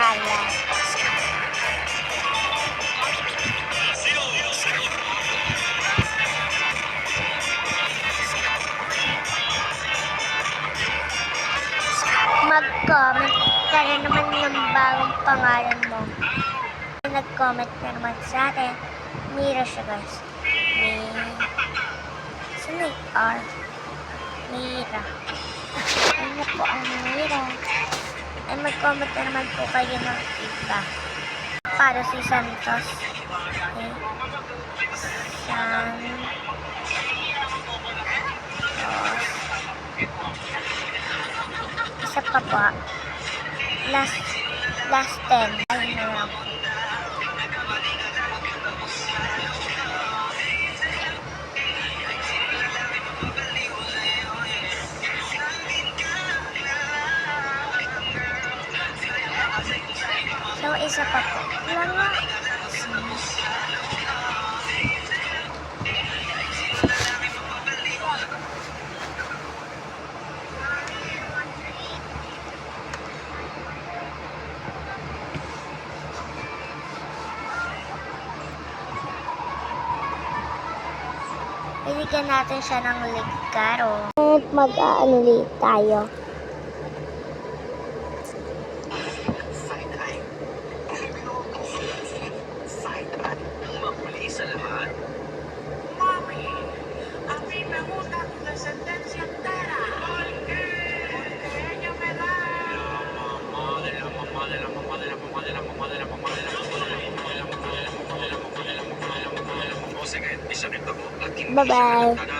Bisaya. Mag-comment ka na naman ng bagong pangalan mo. Nag-comment na naman sa atin, Mira siya guys. Saan yung R? Mira. Ano po ang Mira? Ay mag-comment na naman po kayo ng iba. Para si Santos. Okay. Isa pa po. Last 10. Ay na lang. So, isa pa po. Wala nga. Bibigyan natin siya ng ligkaro. At mag-aano ulit tayo. Bye-bye.